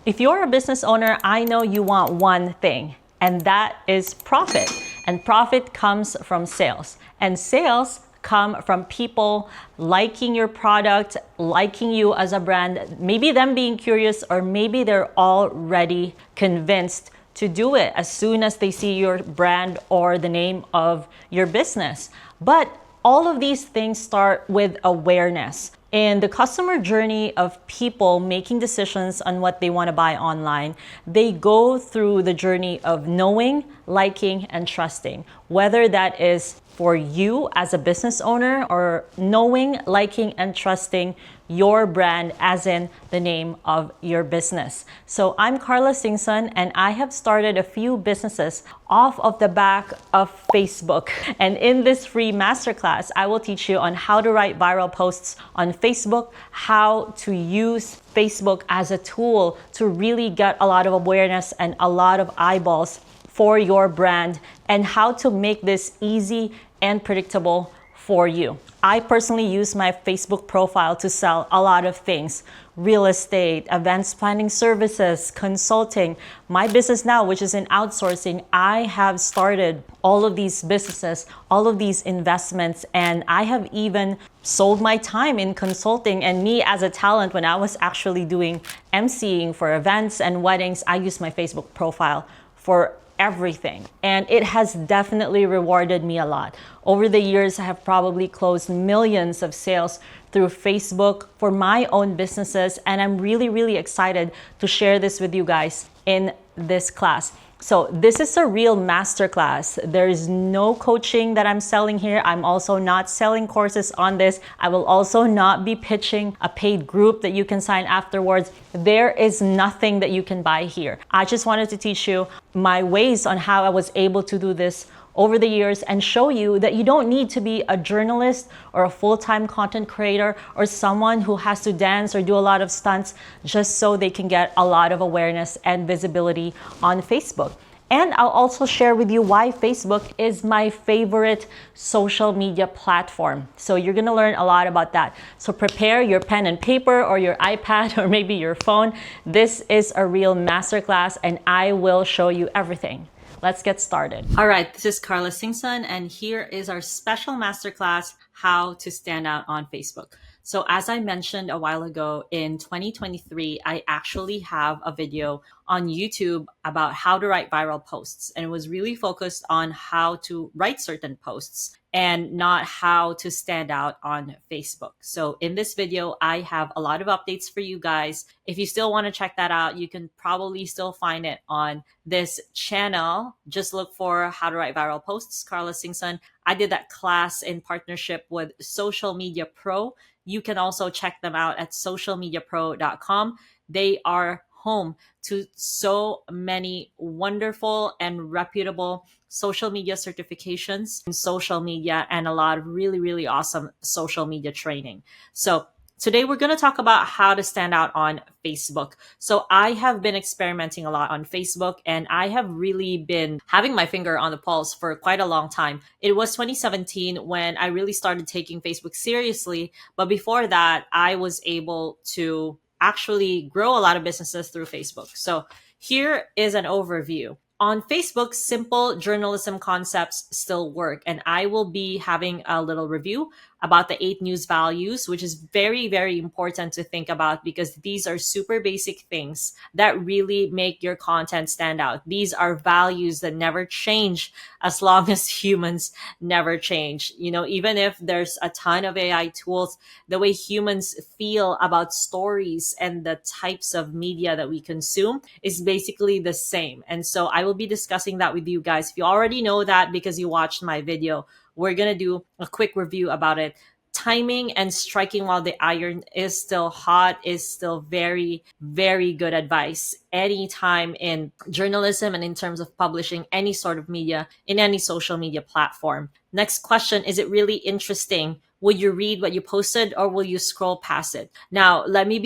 If you're a business owner, I know you want one thing, and that is profit. And profit comes from sales. And sales come from people liking your product, liking you as a brand, maybe them being curious, or maybe they're already convinced to do it as soon as they see your brand or the name of your business. But all of these things start with awareness. In the customer journey of people making decisions on what they want to buy online, they go through the journey of knowing, liking, and trusting. Whether that is for you as a business owner or knowing, liking, and trusting your brand as in the name of your business. So I'm Karla Singson, and I have started a few businesses off of the back of Facebook. And in this free masterclass, I will teach you on how to write viral posts on Facebook, how to use Facebook as a tool to really get a lot of awareness and a lot of eyeballs for your brand, and how to make this easy and predictable for you. I personally use my Facebook profile to sell a lot of things: real estate, events planning services, consulting. My business now, which is in outsourcing, I have started all of these businesses, all of these investments, and I have even sold my time in consulting. And me as a talent, when I was actually doing emceeing for events and weddings, I used my Facebook profile for everything. And it has definitely rewarded me a lot. Over the years, I have probably closed millions of sales through Facebook for my own businesses. And I'm really, really excited to share this with you guys in this class. So this is a real masterclass. There is no coaching that I'm selling here. I'm also not selling courses on this. I will also not be pitching a paid group that you can sign afterwards. There is nothing that you can buy here. I just wanted to teach you my ways on how I was able to do this over the years and show you that you don't need to be a journalist or a full-time content creator or someone who has to dance or do a lot of stunts just so they can get a lot of awareness and visibility on Facebook. And I'll also share with you why Facebook is my favorite social media platform. So you're gonna learn a lot about that. So prepare your pen and paper or your iPad or maybe your phone. This is a real masterclass and I will show you everything. Let's get started. All right, this is Karla Singson, and here is our special masterclass, How to Stand Out on Facebook. So as I mentioned a while ago, in 2023, I actually have a video on YouTube about how to write viral posts. And it was really focused on how to write certain posts and not how to stand out on Facebook. So in this video, I have a lot of updates for you guys. If you still want to check that out, you can probably still find it on this channel. Just look for How to Write Viral Posts, Karla Singson. I did that class in partnership with Social Media Pro. You can also check them out at socialmediapro.com. They are home to so many wonderful and reputable social media certifications in social media and a lot of really, really awesome social media training. So today we're going to talk about how to stand out on Facebook. So I have been experimenting a lot on Facebook and I have really been having my finger on the pulse for quite a long time. It was 2017 when I really started taking Facebook seriously. But before that, I was able to actually grow a lot of businesses through Facebook. So here is an overview. On Facebook, simple journalism concepts still work. And I will be having a little review about the 8 news values, which is very, very important to think about because these are super basic things that really make your content stand out. These are values that never change as long as humans never change. You know, even if there's a ton of AI tools, the way humans feel about stories and the types of media that we consume is basically the same. And so I will be discussing that with you guys. If you already know that because you watched my video, we're going to do a quick review about it. Timing and striking while the iron is still hot is still very, very good advice anytime in journalism and in terms of publishing any sort of media in any social media platform. Next question, is it really interesting? Will you read what you posted or will you scroll past it? Now, let me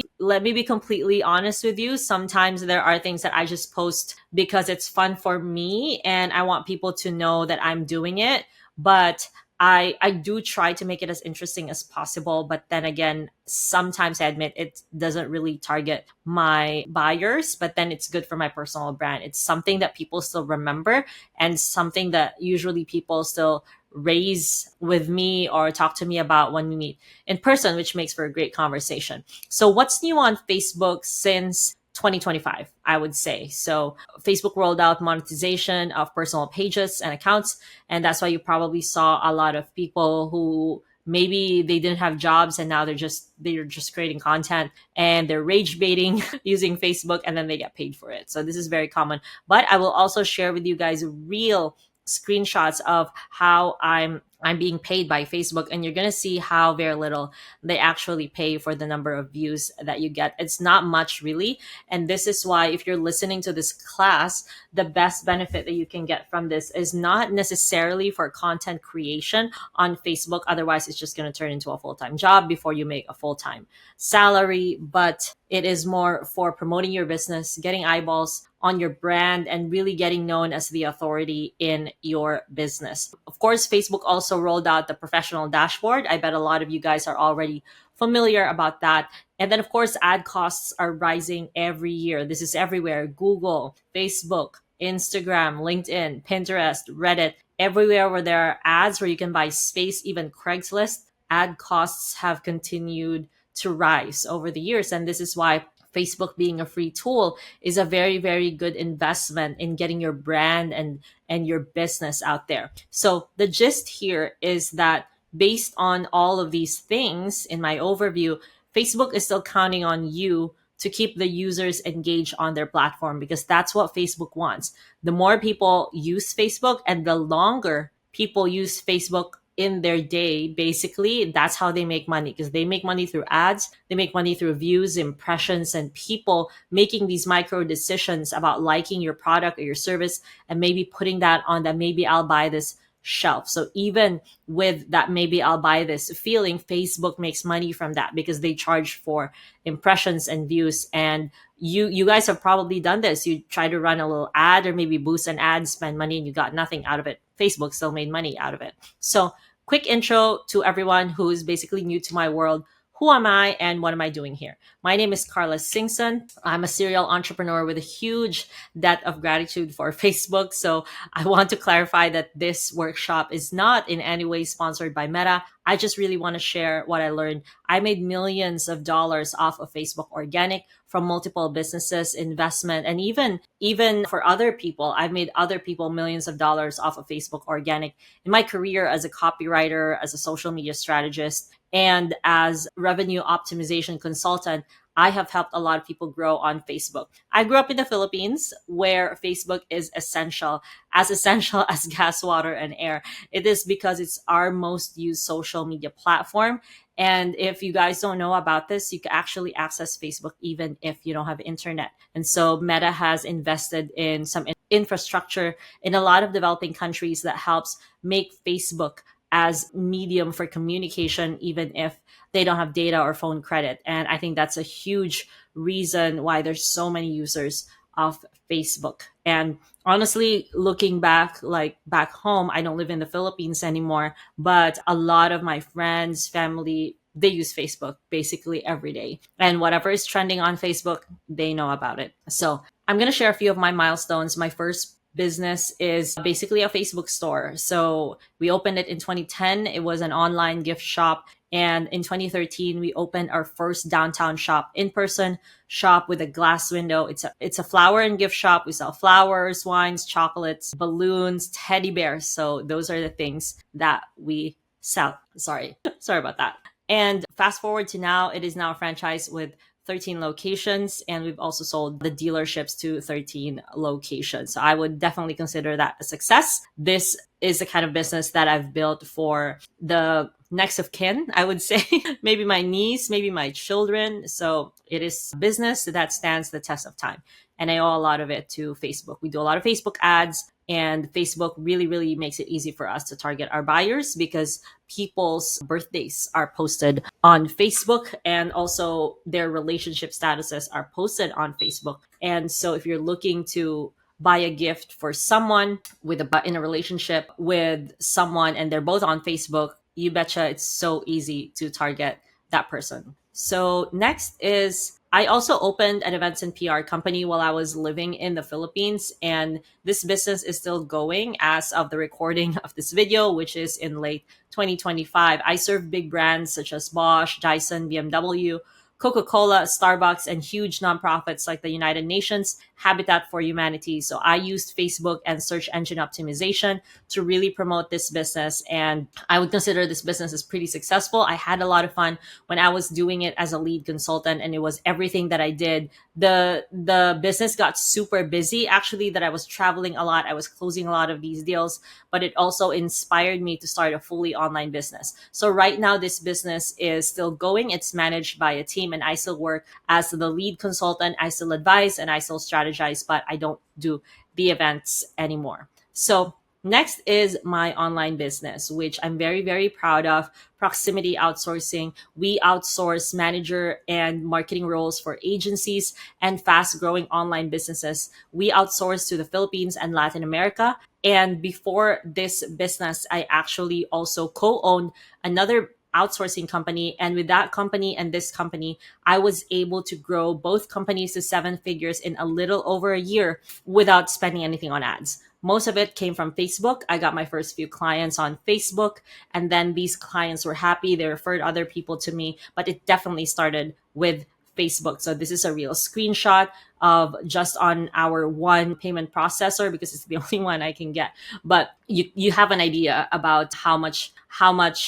be completely honest with you. Sometimes there are things that I just post because it's fun for me and I want people to know that I'm doing it. But I do try to make it as interesting as possible, but then again, sometimes I admit it doesn't really target my buyers, but then it's good for my personal brand. It's something that people still remember, and something that usually people still raise with me or talk to me about when we meet in person, which makes for a great conversation. So, what's new on Facebook since 2025? I would say. So, Facebook rolled out monetization of personal pages and accounts. And that's why you probably saw a lot of people who maybe they didn't have jobs and now they're just creating content and they're rage baiting using Facebook, and then they get paid for it. So this is very common. But I will also share with you guys real screenshots of how I'm being paid by Facebook, and you're gonna see how very little they actually pay for the number of views that you get. It's not much really, and this is why if you're listening to this class, the best benefit that you can get from this is not necessarily for content creation on Facebook. Otherwise, it's just gonna turn into a full-time job before you make a full-time salary, but it is more for promoting your business, getting eyeballs on your brand, and really getting known as the authority in your business. Of course, Facebook also rolled out the professional dashboard. I bet a lot of you guys are already familiar about that. And then, of course, ad costs are rising every year. This is everywhere: Google, Facebook, Instagram, LinkedIn, Pinterest, Reddit, everywhere where there are ads, where you can buy space, even Craigslist. Ad costs have continued to rise over the years. And this is why Facebook, being a free tool, is a very, very good investment in getting your brand and your business out there. So the gist here is that based on all of these things in my overview, Facebook is still counting on you to keep the users engaged on their platform, because that's what Facebook wants. The more people use Facebook and the longer people use Facebook in their day, basically, that's how they make money, because they make money through ads, they make money through views, impressions, and people making these micro decisions about liking your product or your service and maybe putting that on that maybe I'll buy this shelf. So even with that maybe I'll buy this feeling, Facebook makes money from that because they charge for impressions and views. And you guys have probably done this. You try to run a little ad or maybe boost an ad, spend money, and you got nothing out of it. Facebook still made money out of it. So quick intro to everyone who is basically new to my world. Who am I and what am I doing here? My name is Karla Singson. I'm a serial entrepreneur with a huge debt of gratitude for Facebook. So I want to clarify that this workshop is not in any way sponsored by Meta. I just really want to share what I learned. I made millions of dollars off of Facebook organic from multiple businesses, investment, and even for other people. I've made other people millions of dollars off of Facebook organic in my career as a copywriter, as a social media strategist, and as revenue optimization consultant. I have helped a lot of people grow on Facebook. I grew up in the Philippines, where Facebook is essential, as essential as gas, water, and air. It is because it's our most used social media platform. And if you guys don't know about this, you can actually access Facebook even if you don't have internet. And so Meta has invested in some infrastructure in a lot of developing countries that helps make Facebook as medium for communication, even if they don't have data or phone credit. And I think that's a huge reason why there's so many users of Facebook. And honestly, looking back, like back home, I don't live in the Philippines anymore, but a lot of my friends, family, they use Facebook basically every day. And whatever is trending on Facebook, they know about it. So I'm going to share a few of my milestones. My first business is basically a Facebook store. So we opened it in 2010. It was an online gift shop. And in 2013, we opened our first downtown shop, in-person shop with a glass window. It's a flower and gift shop. We sell flowers, wines, chocolates, balloons, teddy bears. So those are the things that we sell. Sorry. Sorry about that. And fast forward to now, it is now a franchise with 13 locations, and we've also sold the dealerships to 13 locations. So I would definitely consider that a success. This is the kind of business that I've built for the next of kin, I would say. Maybe my niece, maybe my children. So it is a business that stands the test of time. And I owe a lot of it to Facebook. We do a lot of Facebook ads, and Facebook really, really makes it easy for us to target our buyers because people's birthdays are posted on Facebook, and also their relationship statuses are posted on Facebook. And so if you're looking to buy a gift for someone in a relationship with someone and they're both on Facebook, you betcha it's so easy to target that person. So next is I also opened an events and PR company while I was living in the Philippines, and this business is still going as of the recording of this video, which is in late 2025. I serve big brands such as Bosch, Dyson, BMW, Coca-Cola, Starbucks, and huge nonprofits like the United Nations, Habitat for Humanity. So I used Facebook and search engine optimization to really promote this business. And I would consider this business as pretty successful. I had a lot of fun when I was doing it as a lead consultant, and it was everything that I did. The business got super busy, actually, that I was traveling a lot. I was closing a lot of these deals, but it also inspired me to start a fully online business. So right now, this business is still going. It's managed by a team, and I still work as the lead consultant. I still advise and I still strategize, but I don't do the events anymore. So next is my online business, which I'm very, very proud of. Proximity Outsourcing. We outsource manager and marketing roles for agencies and fast growing online businesses. We outsource to the Philippines and Latin America. And before this business, I actually also co owned another outsourcing company. And with that company and this company, I was able to grow both companies to seven figures in a little over a year without spending anything on ads. Most of it came from Facebook. I got my first few clients on Facebook, and then these clients were happy. They referred other people to me, but it definitely started with Facebook. So this is a real screenshot of just on our one payment processor because it's the only one I can get. But you have an idea about how much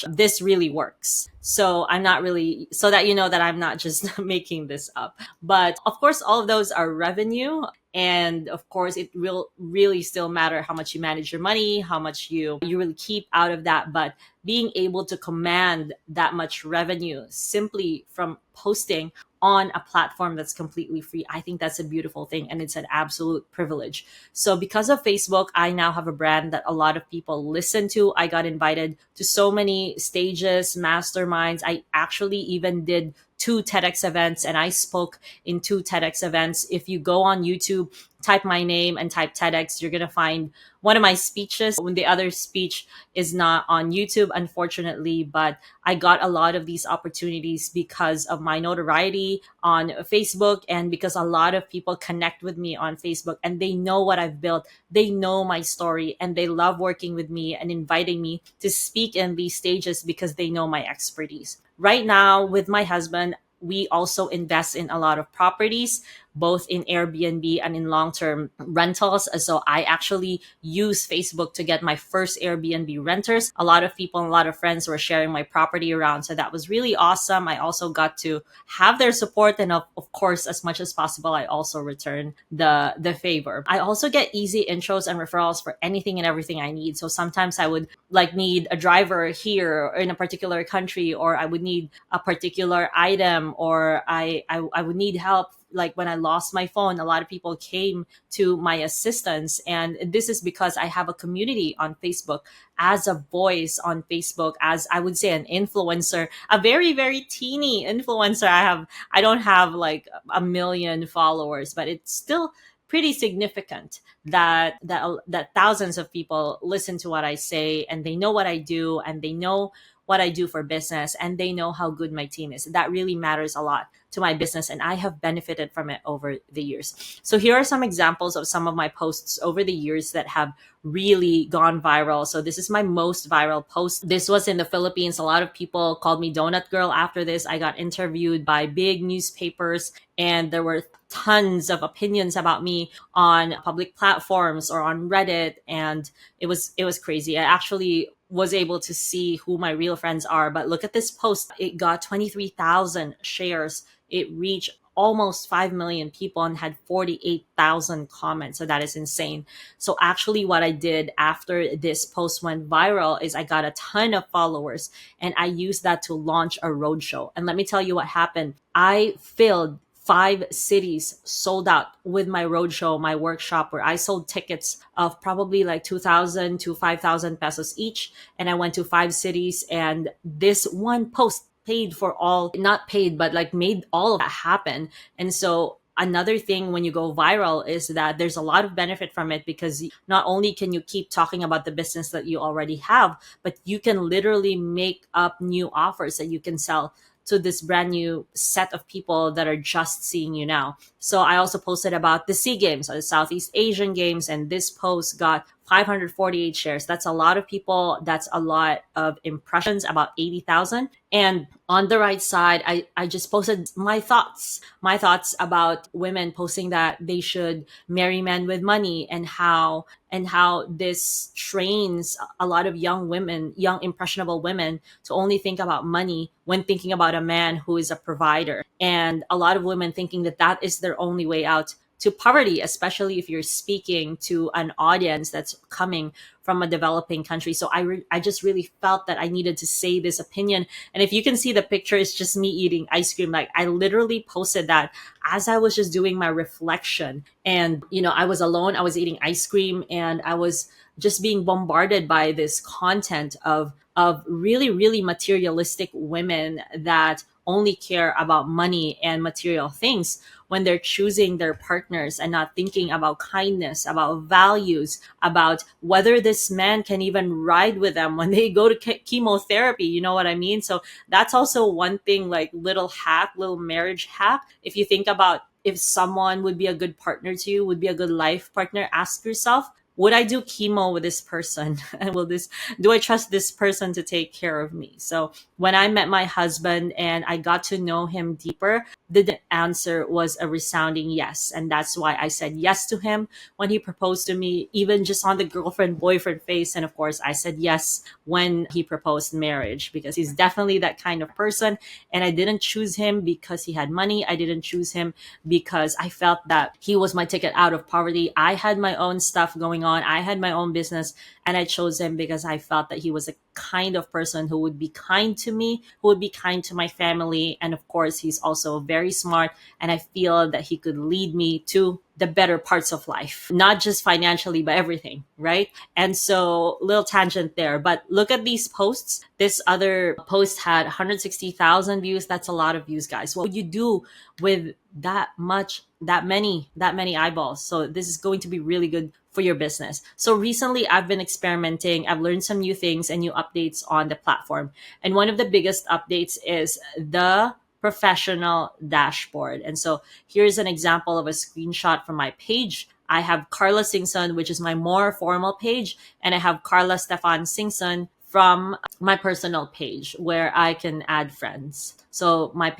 this really works. So I'm not really, so that you know that I'm not just making this up. But of course, all of those are revenue. And of course, it will really still matter how much you manage your money, how much you really keep out of that. But being able to command that much revenue simply from posting on a platform that's completely free, I think that's a beautiful thing, and it's an absolute privilege. So because of Facebook, I now have a brand that a lot of people listen to. I got invited to so many stages, masterminds. I actually even did two TEDx events, and I spoke in two TEDx events. If you go on YouTube, type my name and type TEDx, you're going to find one of my speeches. When the other speech is not on YouTube, unfortunately, but I got a lot of these opportunities because of my notoriety on Facebook, and because a lot of people connect with me on Facebook and they know what I've built. They know my story and they love working with me and inviting me to speak in these stages because they know my expertise. Right now, with my husband, we also invest in a lot of properties, both in Airbnb and in long-term rentals. So I actually use Facebook to get my first Airbnb renters. A lot of people and a lot of friends were sharing my property around. So that was really awesome. I also got to have their support. And of course, as much as possible, I also return the favor. I also get easy intros and referrals for anything and everything I need. So sometimes I would like need a driver here or in a particular country, or I would need a particular item, or I would need help. Like when I lost my phone, a lot of people came to my assistance. And this is because I have a community on Facebook, as a voice on Facebook, as I would say an influencer, a very, very teeny influencer. I don't have like a million followers, but it's still pretty significant that thousands of people listen to what I say, and they know what I do, and they know what I do for business, and they know how good my team is. That really matters a lot to my business, and I have benefited from it over the years. So here are some examples of some of my posts over the years that have really gone viral. So this is my most viral post. This was in the Philippines. A lot of people called me Donut Girl after this. I got interviewed by big newspapers, and there were tons of opinions about me on public platforms or on Reddit, and it was crazy. I actually was able to see who my real friends are. But look at this post. It got 23,000 shares. It reached almost 5 million people and had 48,000 comments. So that is insane. So actually what I did after this post went viral is I got a ton of followers, and I used that to launch a roadshow. And let me tell you what happened. I filled 5 cities sold out with my roadshow, my workshop, where I sold tickets of probably like 2,000 to 5,000 pesos each. And I went to 5 cities, and this one post paid for all, not paid, but like made all of that happen. And so another thing when you go viral is that there's a lot of benefit from it, because not only can you keep talking about the business that you already have, but you can literally make up new offers that you can sell to this brand new set of people that are just seeing you now. So I also posted about the SEA Games, or the Southeast Asian Games, and this post got 548 shares. That's a lot of people. That's a lot of impressions, about 80,000. And on the right side, I just posted my thoughts about women posting that they should marry men with money, and how this trains a lot of young women, young impressionable women, to only think about money when thinking about a man who is a provider. And a lot of women thinking that that is their only way out to poverty, especially if you're speaking to an audience that's coming from a developing country. So I just really felt that I needed to say this opinion. And if you can see the picture, it's just me eating ice cream. Like, I literally posted that as I was just doing my reflection. And, I was alone, I was eating ice cream, and I was just being bombarded by this content of really, really materialistic women that only care about money and material things when they're choosing their partners, and not thinking about kindness, about values, about whether this man can even ride with them when they go to chemotherapy. You know what I mean? So that's also one thing, like, little marriage hack. If you think about if someone would be a good partner to you, would be a good life partner, ask yourself, would I do chemo with this person? And do I trust this person to take care of me? So when I met my husband and I got to know him deeper, the answer was a resounding yes. And that's why I said yes to him when he proposed to me, even just on the girlfriend boyfriend face. And of course, I said yes when he proposed marriage, because he's definitely that kind of person. And I didn't choose him because he had money. I didn't choose him because I felt that he was my ticket out of poverty. I had my own stuff going on. I had my own business, and I chose him because I felt that he was a kind of person who would be kind to me, who would be kind to my family. And of course, he's also very smart. And I feel that he could lead me to the better parts of life, not just financially, but everything, right? And so, little tangent there, but look at these posts. This other post had 160,000 views. That's a lot of views, guys. What would you do with that many eyeballs? So this is going to be really good for your business. So recently I've been experimenting. I've learned some new things and new updates on the platform. And one of the biggest updates is the professional dashboard. And so here's an example of a screenshot from my page. I have Karla Singson, which is my more formal page, and I have Karla Stefan Singson from my personal page where I can add friends. So my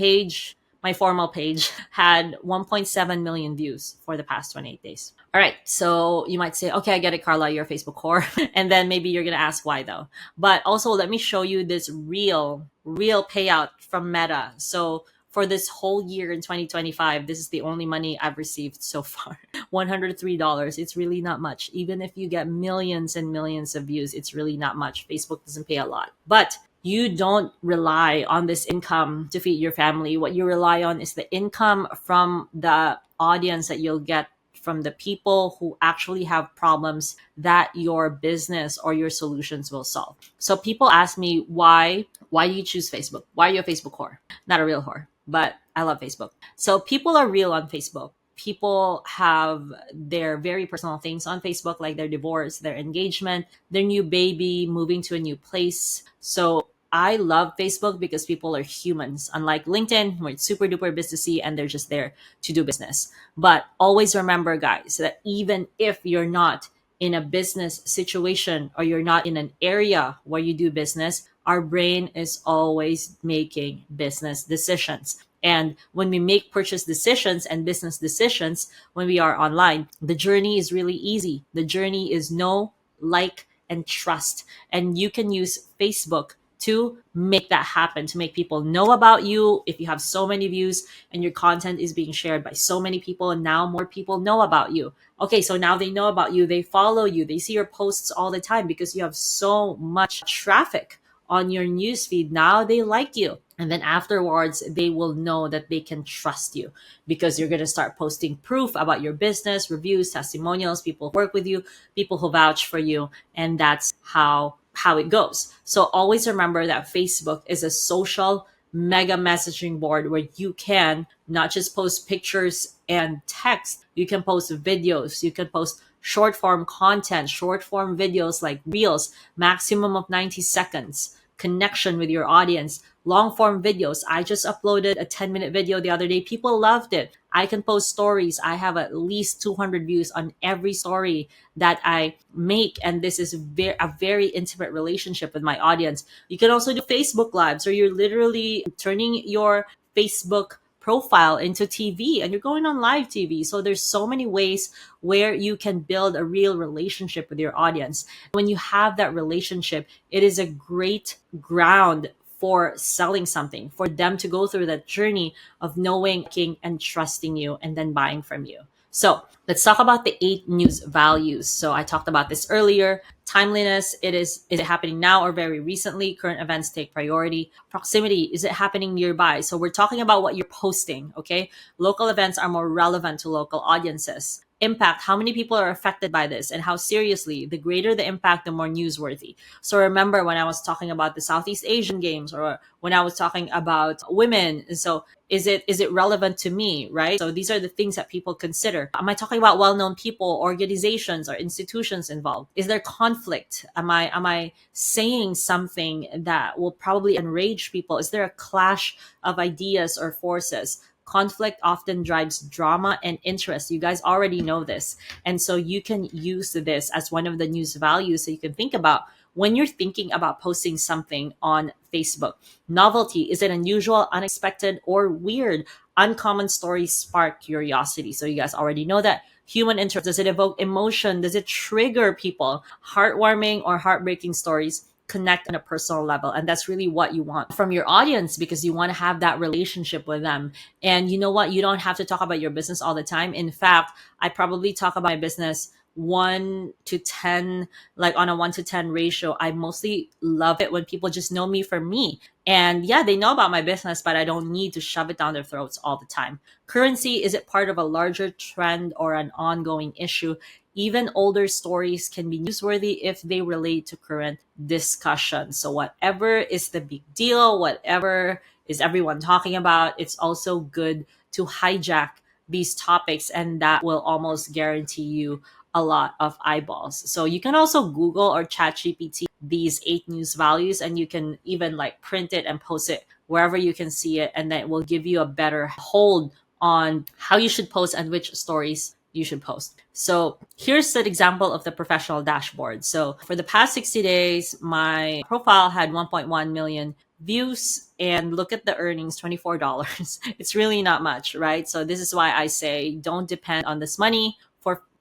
formal page had 1.7 million views for the past 28 days. All right. So you might say, okay, I get it, Karla, you're a Facebook whore. And then maybe you're going to ask why though. But also let me show you this real payout from Meta. So for this whole year in 2025, this is the only money I've received so far. $103. It's really not much. Even if you get millions and millions of views, it's really not much. Facebook doesn't pay a lot. But you don't rely on this income to feed your family. What you rely on is the income from the audience that you'll get from the people who actually have problems that your business or your solutions will solve. So people ask me, why do you choose Facebook? Why are you a Facebook whore? Not a real whore, but I love Facebook. So people are real on Facebook. People have their very personal things on Facebook, like their divorce, their engagement, their new baby, moving to a new place. So I love Facebook because people are humans, unlike LinkedIn, where it's super duper businessy and they're just there to do business. But always remember, guys, that even if you're not in a business situation or you're not in an area where you do business, our brain is always making business decisions. And when we make purchase decisions and business decisions, when we are online, the journey is really easy. The journey is know, like, and trust. And you can use Facebook to make that happen, to make people know about you. If you have so many views and your content is being shared by so many people, and now more people know about you. Okay, so now they know about you, they follow you, they see your posts all the time because you have so much traffic on your newsfeed. Now they like you. And then afterwards, they will know that they can trust you because you're going to start posting proof about your business, reviews, testimonials, people who work with you, people who vouch for you. And that's how it goes. So always remember that Facebook is a social mega messaging board where you can not just post pictures and text, you can post videos, you can post short form content, short form videos like reels, maximum of 90 seconds, connection with your audience, long form videos. I just uploaded a 10-minute video the other day. People loved it. I can post stories. I have at least 200 views on every story that I make. And this is a very intimate relationship with my audience. You can also do Facebook Lives, or you're literally turning your Facebook profile into TV and you're going on live TV. So there's so many ways where you can build a real relationship with your audience. When you have that relationship, it is a great ground for selling something, for them to go through that journey of knowing, liking, and trusting you and then buying from you. So let's talk about the 8 news values. So I talked about this earlier. Timeliness, is it happening now or very recently? Current events take priority. Proximity, is it happening nearby? So we're talking about what you're posting, okay? Local events are more relevant to local audiences. Impact, how many people are affected by this and how seriously? The greater the impact, the more newsworthy. So remember when I was talking about the Southeast Asian Games, or when I was talking about women, so is it relevant to me, right? So these are the things that people consider. Am I talking about well-known people, organizations, or institutions involved? Is there conflict? Am I saying something that will probably enrage people? Is there a clash of ideas or forces? Conflict often drives drama and interest. You guys already know this. And so you can use this as one of the news values that you can think about when you're thinking about posting something on Facebook. Novelty, is it unusual, unexpected, or weird? Uncommon stories spark curiosity. So you guys already know that. Human interest, does it evoke emotion? Does it trigger people? Heartwarming or heartbreaking stories connect on a personal level, and that's really what you want from your audience, because you want to have that relationship with them. And you know what, you don't have to talk about your business all the time. In fact, I probably talk about my business 1 to 10, like on a 1 to 10 ratio. I mostly love it when people just know me for me, and yeah, they know about my business, but I don't need to shove it down their throats all the time. Currency, is it part of a larger trend or an ongoing issue? Even older stories can be newsworthy if they relate to current discussion. So whatever is the big deal, whatever is everyone talking about, it's also good to hijack these topics, and that will almost guarantee you a lot of eyeballs. So you can also Google or chat GPT these 8 news values, and you can even like print it and post it wherever you can see it, and then it will give you a better hold on how you should post and which stories you should post. So here's an example of the professional dashboard. So for the past 60 days, my profile had 1.1 million views, and look at the earnings, $24. It's really not much, right? So this is why I say don't depend on this money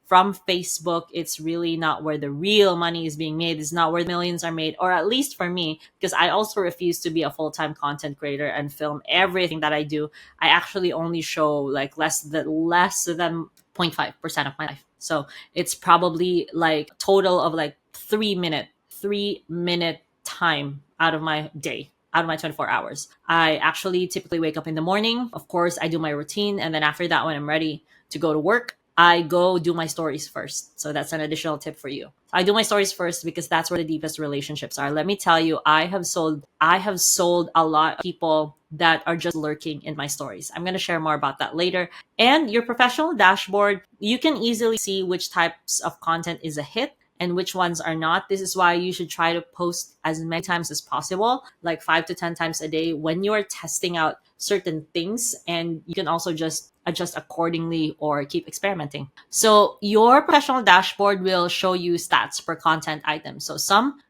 from Facebook. It's really not where the real money is being made. It's not where millions are made, or at least for me, because I also refuse to be a full-time content creator and film everything that I do. I actually only show like less than 0.5% of my life. So it's probably like total of like 3-minute time out of my day, out of my 24 hours. I actually typically wake up in the morning. Of course, I do my routine. And then after that, when I'm ready to go to work, I go do my stories first. So that's an additional tip for you. I do my stories first because that's where the deepest relationships are. Let me tell you, I have sold a lot of people that are just lurking in my stories. I'm going to share more about that later. And your professional dashboard, you can easily see which types of content is a hit and which ones are not. This is why you should try to post as many times as possible, like 5 to 10 times a day when you are testing out certain things. And you can also just adjust accordingly or keep experimenting. So your professional dashboard will show you stats per content item. So some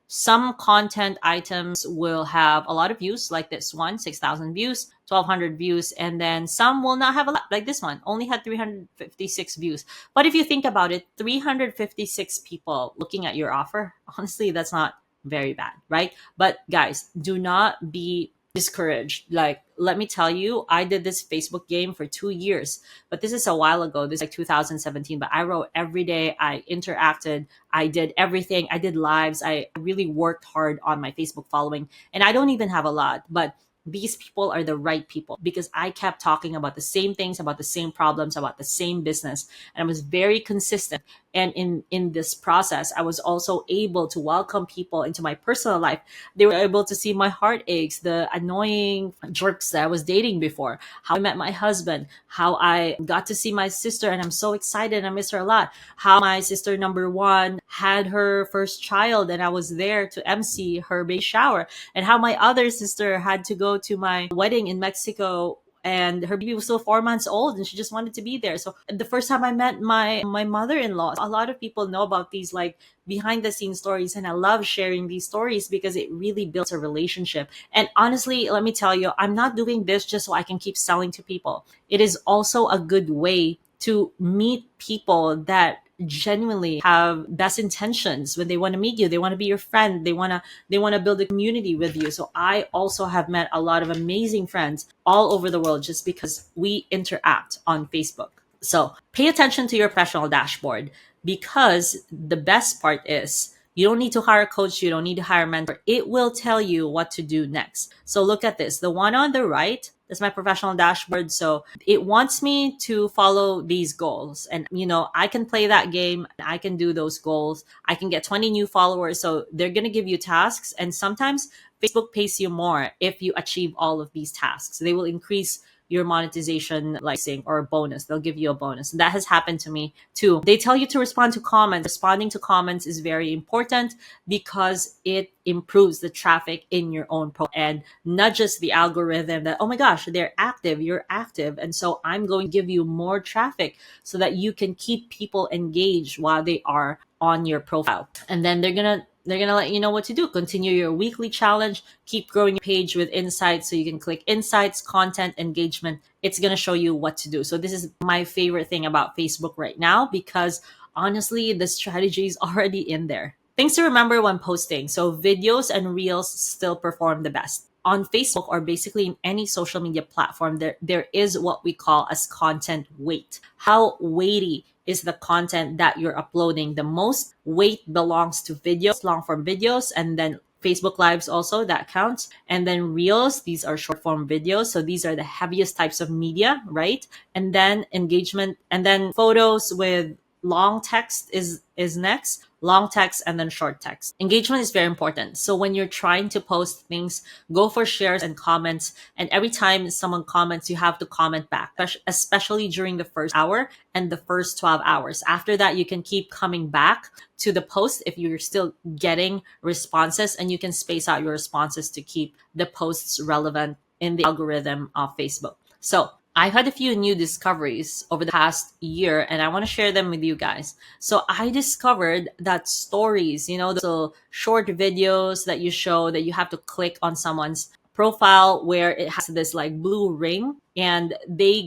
content items will have a lot of views, like this one, 6,000 views, 1,200 views, and then some will not have a lot, like this one, only had 356 views. But if you think about it, 356 people looking at your offer, honestly, that's not very bad, right? But guys, do not be discouraged. Like, let me tell you, I did this Facebook game for 2 years, but this is a while ago. This is like 2017, but I wrote every day. I interacted. I did everything. I did lives. I really worked hard on my Facebook following, and I don't even have a lot, but these people are the right people, because I kept talking about the same things, about the same problems, about the same business, and I was very consistent. And in this process, I was also able to welcome people into my personal life. They were able to see my heartaches, the annoying jerks that I was dating before, how I met my husband, how I got to see my sister, and I'm so excited, I miss her a lot, how my sister number one had her first child and I was there to MC her baby shower, and how my other sister had to go to my wedding in Mexico and her baby was still 4 months old and she just wanted to be there. So the first time I met my mother-in-law, a lot of people know about these like behind the scenes stories, and I love sharing these stories because it really builds a relationship. And honestly, let me tell you, I'm not doing this just so I can keep selling to people. It is also a good way to meet people that genuinely have best intentions. When they want to meet you, they want to be your friend, they want to build a community with you. So I also have met a lot of amazing friends all over the world just because we interact on Facebook. So pay attention to your professional dashboard, because the best part is you don't need to hire a coach, you don't need to hire a mentor. It will tell you what to do next. So look at this. The one on the right is my professional dashboard. So it wants me to follow these goals. And, I can play that game. I can do those goals. I can get 20 new followers. So they're going to give you tasks. And sometimes Facebook pays you more if you achieve all of these tasks. They will increase your monetization licensing or a bonus. They'll give you a bonus. And that has happened to me too. They tell you to respond to comments. Responding to comments is very important because it improves the traffic in your own post and nudges the algorithm that, oh my gosh, they're active, you're active. And so I'm going to give you more traffic so that you can keep people engaged while they are on your profile. And then they're gonna let you know what to do. Continue your weekly challenge, keep growing your page with insights. So you can click insights, content, engagement. It's gonna show you what to do. So this is my favorite thing about Facebook right now, because honestly, the strategy is already in there. Things to remember when posting. So videos and reels still perform the best. On Facebook, or basically in any social media platform, there is what we call as content weight. How weighty is the content that you're uploading? The most weight belongs to videos, long form videos, and then Facebook Lives also, that counts. And then Reels, these are short form videos. So these are the heaviest types of media, right? And then engagement, and then photos with long text is next. Long text and then short text. Engagement is very important. So when you're trying to post things, go for shares and comments. And every time someone comments, you have to comment back, especially during the first hour and the first 12 hours. After that, you can keep coming back to the post if you're still getting responses, and you can space out your responses to keep the posts relevant in the algorithm of Facebook. So I've had a few new discoveries over the past year, and I want to share them with you guys. So I discovered that stories, the short videos that you show, that you have to click on someone's profile where it has this like blue ring, and they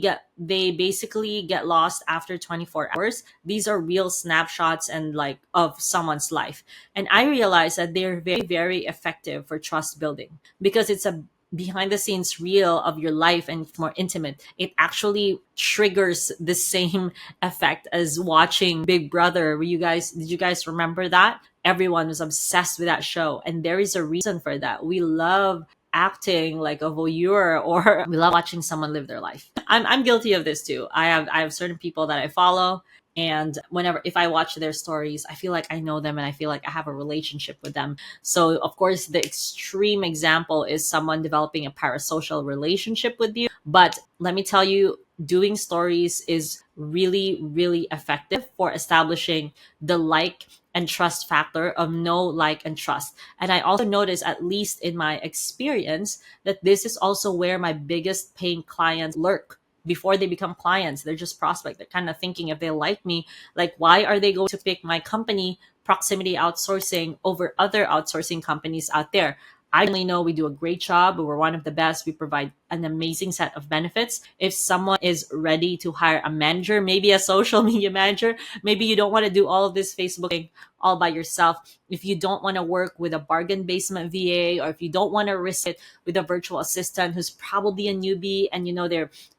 basically get lost after 24 hours. These are real snapshots and like of someone's life. And I realized that they're very, very effective for trust building, because it's a behind the scenes reel of your life and it's more intimate. It actually triggers the same effect as watching Big Brother. Did you guys remember that? Everyone was obsessed with that show, and there is a reason for that. We love acting like a voyeur, or we love watching someone live their life. I'm guilty of this too. I have certain people that I follow, and if I watch their stories, I feel like I know them and I feel like I have a relationship with them. So of course, the extreme example is someone developing a parasocial relationship with you. But let me tell you, doing stories is really, really effective for establishing the like and trust factor of know, like, and trust. And I also notice, at least in my experience, that this is also where my biggest paying clients lurk. Before they become clients, they're just prospect. They're kind of thinking, if they like me, like, why are they going to pick my company, Proximity Outsourcing, over other outsourcing companies out there? I only know we do a great job. We're one of the best. We provide an amazing set of benefits. If someone is ready to hire a manager, maybe a social media manager, maybe you don't want to do all of this Facebooking all by yourself. If you don't want to work with a bargain basement VA, or if you don't want to risk it with a virtual assistant who's probably a newbie, and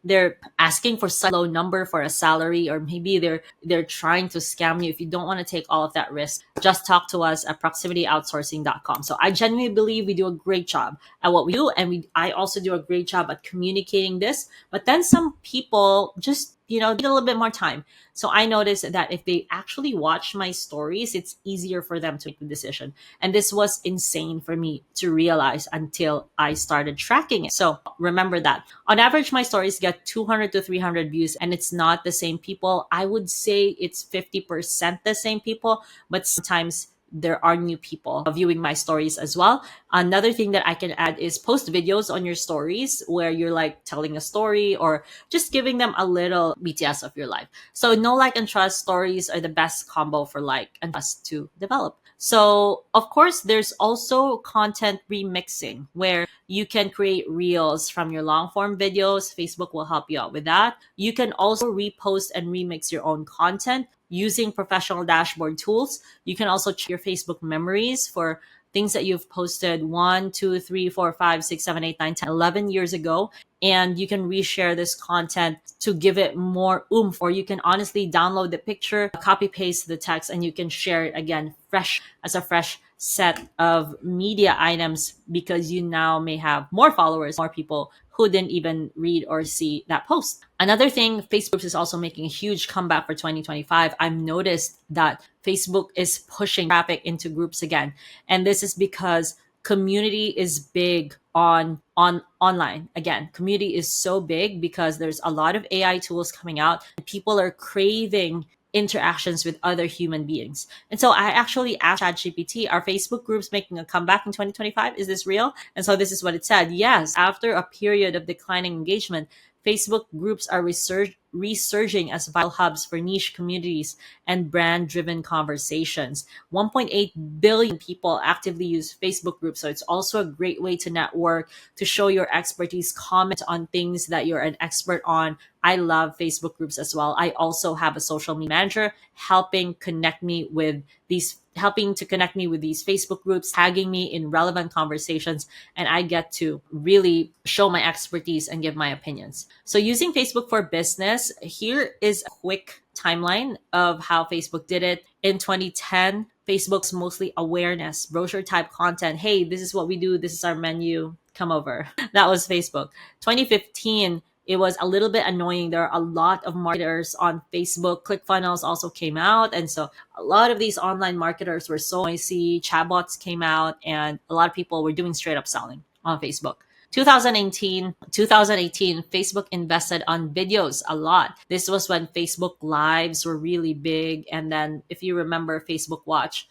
they're asking for such a low number for a salary, or maybe they're trying to scam you. If you don't want to take all of that risk, just talk to us at proximityoutsourcing.com. So I genuinely believe we do a great job at what we do, and I also do a great job at communicating this. But then some people just need a little bit more time. So I noticed that if they actually watch my stories, it's easier for them to make the decision. And this was insane for me to realize until I started tracking it. So remember that. On average, my stories get 200 to 300 views, and it's not the same people. I would say it's 50% the same people, but sometimes there are new people viewing my stories as well. Another thing that I can add is post videos on your stories where you're like telling a story or just giving them a little BTS of your life. So know, like, and trust stories are the best combo for like and trust to develop. So of course, there's also content remixing where you can create reels from your long form videos. Facebook will help you out with that. You can also repost and remix your own content using professional dashboard tools. You can also check your Facebook memories for things that you've posted 1, 2, 3, 4, 5, 6, 7, 8, 9, 10, 11 years ago. And you can reshare this content to give it more oomph, or you can honestly download the picture, copy paste the text, and you can share it again fresh as a fresh set of media items, because you now may have more followers, more people who didn't even read or see that post. Another thing, Facebook is also making a huge comeback for 2025. I've noticed that Facebook is pushing traffic into groups again. And this is because community is big on online. Again, community is so big because there's a lot of AI tools coming out, and people are craving interactions with other human beings. And so I actually asked ChatGPT, are Facebook groups making a comeback in 2025? Is this real? And so this is what it said. Yes, after a period of declining engagement, Facebook groups are resurging as vital hubs for niche communities and brand-driven conversations. 1.8 billion people actively use Facebook groups, so it's also a great way to network, to show your expertise, comment on things that you're an expert on. I love Facebook groups as well. I also have a social media manager helping to connect me with these Facebook groups, tagging me in relevant conversations, and I get to really show my expertise and give my opinions. So using Facebook for business, here is a quick timeline of how Facebook did it. In 2010, Facebook's mostly awareness, brochure type content. Hey, this is what we do. This is our menu. Come over. That was Facebook. 2015, it was a little bit annoying. There are a lot of marketers on Facebook. ClickFunnels also came out. And so a lot of these online marketers were so noisy. Chatbots came out, and a lot of people were doing straight up selling on Facebook. 2018, Facebook invested on videos a lot. This was when Facebook Lives were really big. And then if you remember Facebook Watch,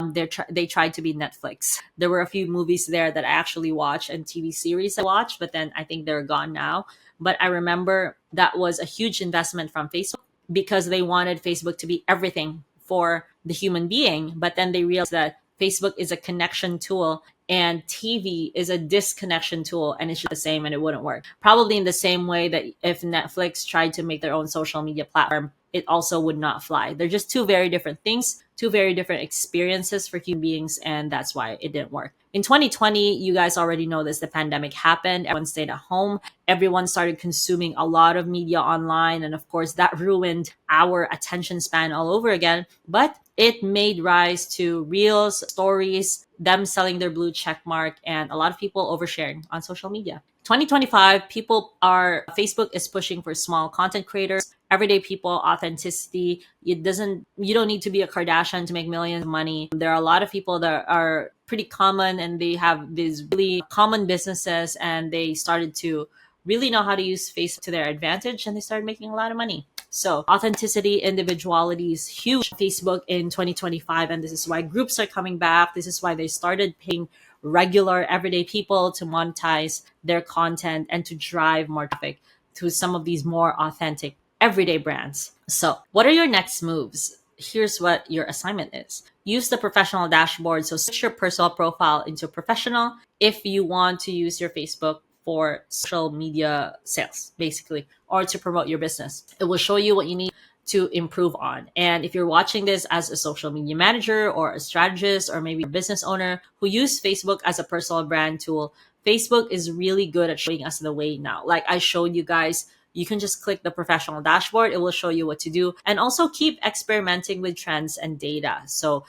they tried to be Netflix. There were a few movies there that I actually watched and TV series I watched, but then I think they're gone now. But I remember that was a huge investment from Facebook because they wanted Facebook to be everything for the human being. But then they realized that Facebook is a connection tool and TV is a disconnection tool, and it's just the same, and it wouldn't work. Probably in the same way that if Netflix tried to make their own social media platform, it also would not fly. They're just two very different things, two very different experiences for human beings, and that's why it didn't work. In 2020, you guys already know this, the pandemic happened, everyone stayed at home, everyone started consuming a lot of media online, and of course that ruined our attention span all over again. But it made rise to reels, stories, them selling their blue check mark, and a lot of people oversharing on social media. 2025, Facebook is pushing for small content creators, everyday people, authenticity. You don't need to be a Kardashian to make millions of money. There are a lot of people that are pretty common, and they have these really common businesses, and they started to really know how to use Facebook to their advantage, and they started making a lot of money. So authenticity, individuality is huge on Facebook in 2025. And this is why groups are coming back. This is why they started paying regular everyday people to monetize their content and to drive more traffic to some of these more authentic everyday brands. So what are your next moves? Here's what your assignment is. Use the professional dashboard. So switch your personal profile into professional if you want to use your Facebook for social media sales, basically, or to promote your business. It will show you what you need to improve on. And if you're watching this as a social media manager or a strategist or maybe a business owner who use Facebook as a personal brand tool, Facebook is really good at showing us the way now. Like I showed you guys, you can just click the professional dashboard. It will show you what to do, and also keep experimenting with trends and data. So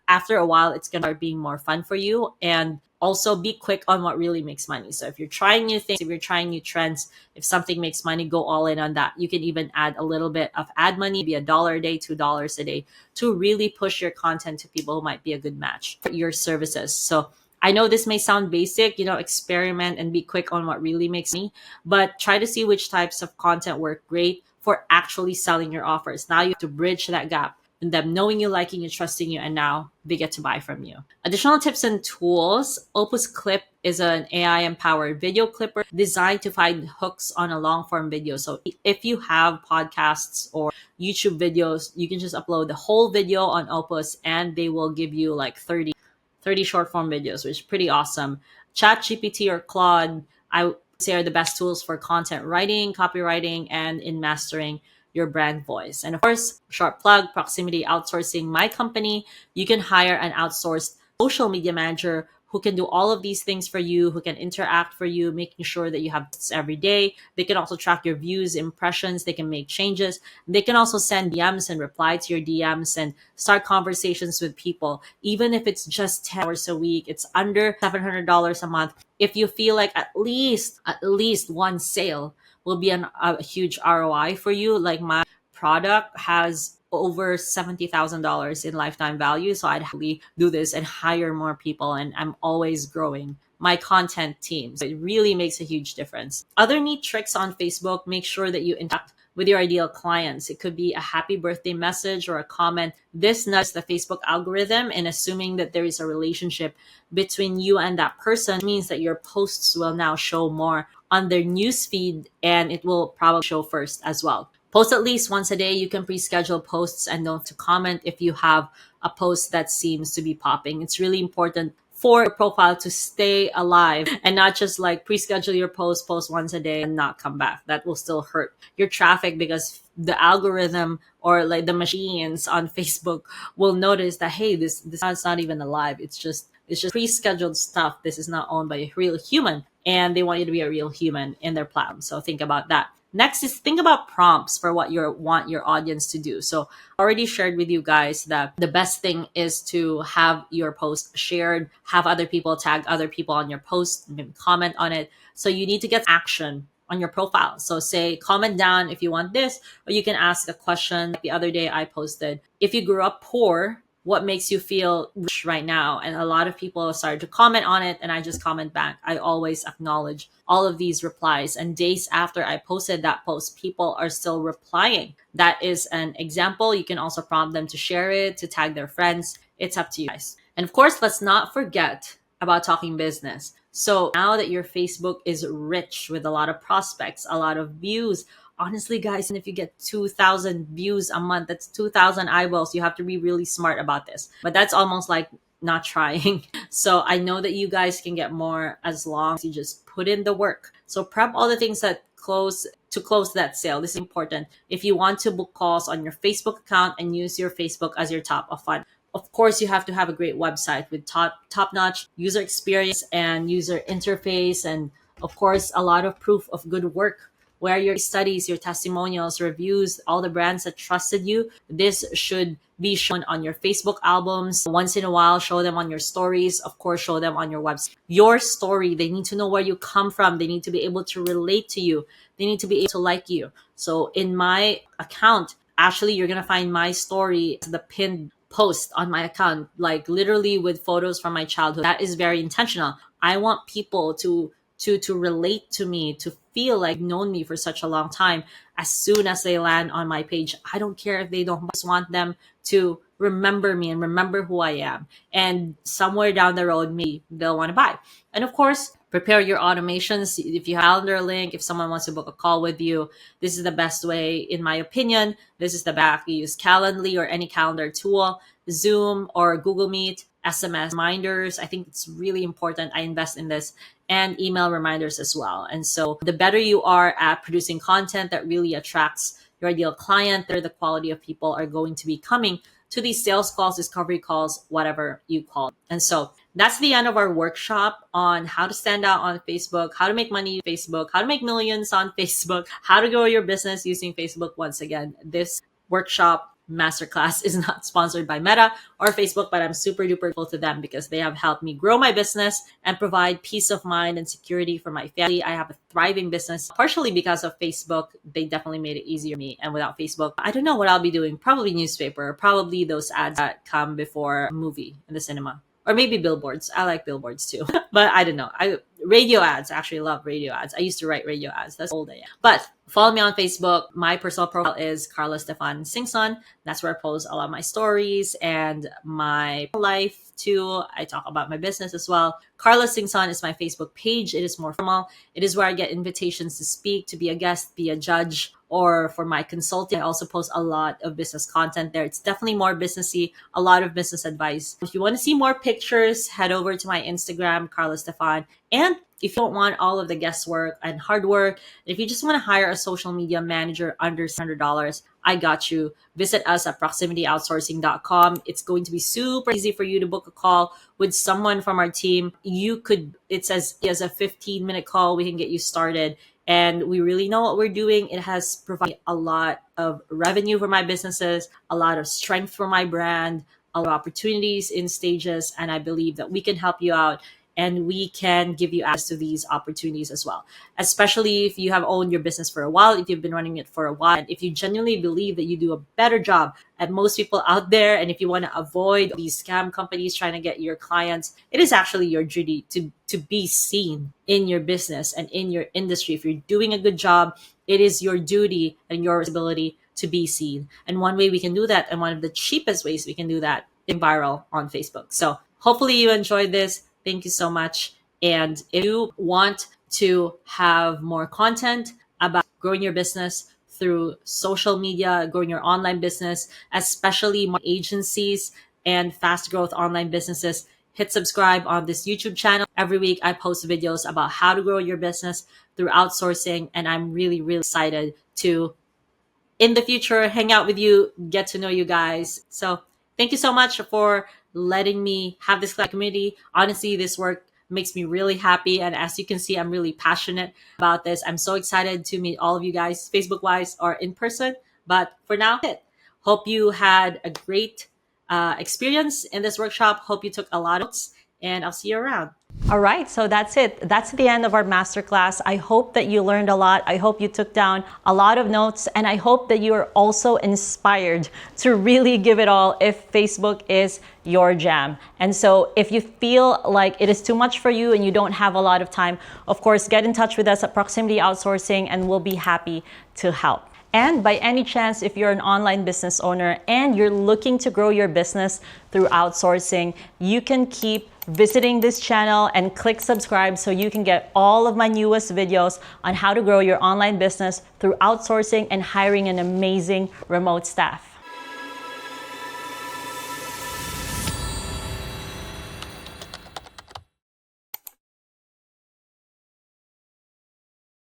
after a while, it's going to start being more fun for you. And also be quick on what really makes money. So if you're trying new things, if you're trying new trends, if something makes money, go all in on that. You can even add a little bit of ad money, maybe $1 a day, $2 a day, to really push your content to people who might be a good match for your services. So I know this may sound basic, experiment and be quick on what really makes money, but try to see which types of content work great for actually selling your offers. Now you have to bridge that gap and them knowing you, liking you, trusting you, and now they get to buy from you. Additional tips and tools. Opus Clip is an AI-empowered video clipper designed to find hooks on a long-form video. So if you have podcasts or YouTube videos, you can just upload the whole video on Opus and they will give you like 30 short form videos, which is pretty awesome. ChatGPT or Claude, I would say, are the best tools for content writing, copywriting, and in mastering your brand voice. And of course, short plug, Proximity Outsourcing, my company. You can hire an outsourced social media manager who can do all of these things for you, who can interact for you, making sure that you have posts every day. They can also track your views, impressions. They can make changes. They can also send DMs and reply to your DMs and start conversations with people. Even if it's just 10 hours a week, it's under $700 a month. If you feel like at least one sale will be a huge ROI for you, like my product has over $70,000 in lifetime value. So I'd happily do this and hire more people. And I'm always growing my content team. So it really makes a huge difference. Other neat tricks on Facebook, make sure that you interact with your ideal clients. It could be a happy birthday message or a comment. This nudges the Facebook algorithm, and assuming that there is a relationship between you and that person means that your posts will now show more on their newsfeed, and it will probably show first as well. Post at least once a day. You can pre-schedule posts and don't have to comment if you have a post that seems to be popping. It's really important for your profile to stay alive and not just like pre-schedule your post once a day and not come back. That will still hurt your traffic because the algorithm or like the machines on Facebook will notice that, hey, this is not even alive. It's just pre-scheduled stuff. This is not owned by a real human, and they want you to be a real human in their platform. So think about that. Next is think about prompts for what you want your audience to do. So I already shared with you guys that the best thing is to have your post shared, have other people tag other people on your post, maybe comment on it. So you need to get action on your profile. So say, comment down if you want this, or you can ask a question. Like the other day I posted, if you grew up poor, what makes you feel rich right now? And a lot of people started to comment on it, and I just comment back. I always acknowledge all of these replies. And days after I posted that post, people are still replying. That is an example. You can also prompt them to share it, to tag their friends. It's up to you guys. And of course, let's not forget about talking business. So now that your Facebook is rich with a lot of prospects, a lot of views, honestly, guys, and if you get 2,000 views a month, that's 2,000 eyeballs. You have to be really smart about this. But that's almost like not trying. So I know that you guys can get more as long as you just put in the work. So prep all the things that close that sale. This is important. If you want to book calls on your Facebook account and use your Facebook as your top of funnel, of course, you have to have a great website with top-notch user experience and user interface, and of course, a lot of proof of good work, where your studies, your testimonials, reviews, all the brands that trusted you. This should be shown on your Facebook albums. Once in a while, show them on your stories. Of course, show them on your website. Your story, they need to know where you come from. They need to be able to relate to you. They need to be able to like you. So in my account, actually, you're going to find my story as the pinned post on my account, like literally with photos from my childhood. That is very intentional. I want people to relate to me, to feel like known me for such a long time. As soon as they land on my page, I don't care if they don't, just want them to remember me and remember who I am. And somewhere down the road, maybe they'll want to buy. And of course, prepare your automations. If you have a calendar link, if someone wants to book a call with you, this is the best way, in my opinion. This is the best. You use Calendly or any calendar tool, Zoom or Google Meet, SMS reminders. I think it's really important. I invest in this, and email reminders as well. And so the better you are at producing content that really attracts your ideal client, the quality of people are going to be coming to these sales calls, discovery calls, whatever you call it. And so that's the end of our workshop on how to stand out on Facebook, how to make money on Facebook, how to make millions on Facebook, how to grow your business using Facebook. Once again, this workshop masterclass is not sponsored by Meta or Facebook, but I'm super duper grateful to them because they have helped me grow my business and provide peace of mind and security for my family. I have a thriving business, partially because of Facebook. They definitely made it easier for me. And without Facebook, I don't know what I'll be doing. Probably newspaper, probably those ads that come before a movie in the cinema. Or maybe billboards. I like billboards too. But I don't know. Radio ads. I actually love radio ads. I used to write radio ads. That's old I am. But follow me on Facebook. My personal profile is Karla Stefan Singson. That's where I post a lot of my stories and my life too. I talk about my business as well. Karla Singson is my Facebook page. It is more formal. It is where I get invitations to speak, to be a guest, be a judge, or for my consulting. I also post a lot of business content there. It's definitely more businessy, a lot of business advice. If you want to see more pictures, head over to my Instagram, Karla Stefan. And if you don't want all of the guesswork and hard work, if you just want to hire a social media manager under $100, I got you. Visit us at proximityoutsourcing.com. It's going to be super easy for you to book a call with someone from our team. It's as a 15-minute call. We can get you started. And we really know what we're doing. It has provided a lot of revenue for my businesses, a lot of strength for my brand, a lot of opportunities in stages. And I believe that we can help you out and we can give you access to these opportunities as well. Especially if you have owned your business for a while, if you've been running it for a while, and if you genuinely believe that you do a better job at most people out there, and if you want to avoid these scam companies trying to get your clients, it is actually your duty to be seen in your business and in your industry. If you're doing a good job, it is your duty and your responsibility to be seen. And one way we can do that, and one of the cheapest ways we can do that, is viral on Facebook. So hopefully you enjoyed this. Thank you so much. And if you want to have more content about growing your business through social media, growing your online business, especially more agencies and fast growth online businesses, hit subscribe on this YouTube channel. Every week I post videos about how to grow your business through outsourcing. And I'm really, really excited to, in the future, hang out with you, get to know you guys. So thank you so much for letting me have this community. Honestly, this work makes me really happy. And as you can see, I'm really passionate about this. I'm so excited to meet all of you guys, Facebook-wise or in person. But for now, hope you had a great experience in this workshop. Hope you took a lot of notes, and I'll see you around. All right, so that's it. That's the end of our masterclass. I hope that you learned a lot. I hope you took down a lot of notes, and I hope that you are also inspired to really give it all if Facebook is your jam. And so if you feel like it is too much for you and you don't have a lot of time, of course, get in touch with us at Proximity Outsourcing and we'll be happy to help. And by any chance, if you're an online business owner and you're looking to grow your business through outsourcing, you can keep visiting this channel and click subscribe so you can get all of my newest videos on how to grow your online business through outsourcing and hiring an amazing remote staff.